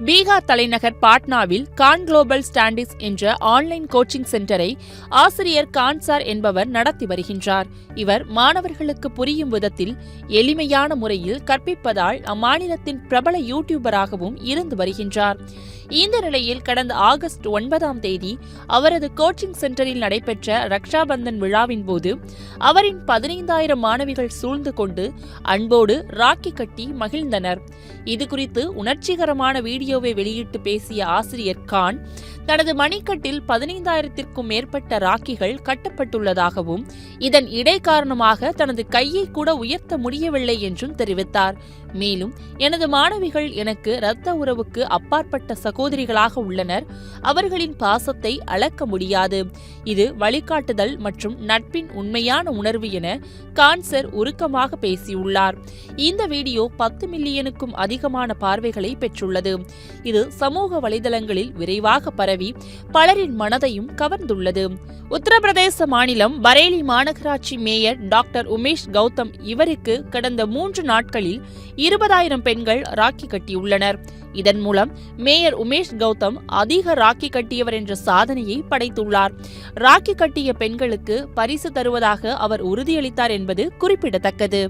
பீகார் தலைநகர் பாட்னாவில் கான் குளோபல் ஸ்டாண்டிஸ் என்ற ஆன்லைன் கோச்சிங் சென்டரை ஆசிரியர் கான்சார் என்பவர் நடத்தி வருகின்றார். இவர் மாணவர்களுக்கு புரியும் விதத்தில் எளிமையான முறையில் கற்பிப்பதால் அம்மாநிலத்தின் பிரபல யூடியூபராகவும் இருந்து வருகின்றார். இந்த நிலையில் கடந்த ஆகஸ்ட் 9ஆம் தேதி அவரது கோச்சிங் சென்டரில் நடைபெற்ற ரக்ஷாபந்தன் விழாவின் போது அவரின் 15,000 மாணவிகள் சூழ்ந்து கொண்டு அன்போடு ராக்கி கட்டி மகிழ்ந்தனர். இதுகுறித்து உணர்ச்சிகரமான வீடியோவை வெளியிட்டு பேசிய ஆசிரியர் கான் தனது மணிக்கட்டில் 15,000த்திற்கும் மேற்பட்ட ராக்கிகள் கட்டப்பட்டுள்ளதாகவும் இதன் இடை காரணமாக தனது கையை கூட உயர்த்த முடியவில்லை என்றும் தெரிவித்தார். மேலும் எனது மாணவிகள் எனக்கு இரத்த உறவுக்கு அப்பாற்பட்ட சகோதரிகளாக உள்ளனர். அவர்களின் பாசத்தை அளக்க முடியாது. இது வழிகாட்டுதல் மற்றும் நட்பின் உண்மையான உணர்வு என கான்சர் உருக்கமாக பேசியுள்ளார். இந்த வீடியோ 10 மில்லியனுக்கும் அதிகமான பார்வைகளை பெற்றுள்ளது. இது சமூக வலைதளங்களில் விரைவாக பரவி பலரின் மனதையும் கவர்ந்துள்ளது. உத்தரப்பிரதேச மாநிலம் பரேலி மாநகராட்சி மேயர் டாக்டர் உமேஷ் கௌதம் இவருக்கு கடந்த 3 நாட்களில் 20,000 பெண்கள் ராக்கி கட்டியுள்ளனர். இதன் மூலம் மேயர் உமேஷ் கௌதம் அதிக ராக்கி கட்டியவர் என்ற சாதனையை படைத்துள்ளார். ராக்கி கட்டிய பெண்களுக்கு பரிசு தருவதாக அவர் உறுதியளித்தார் என்பது குறிப்பிடத்தக்கது.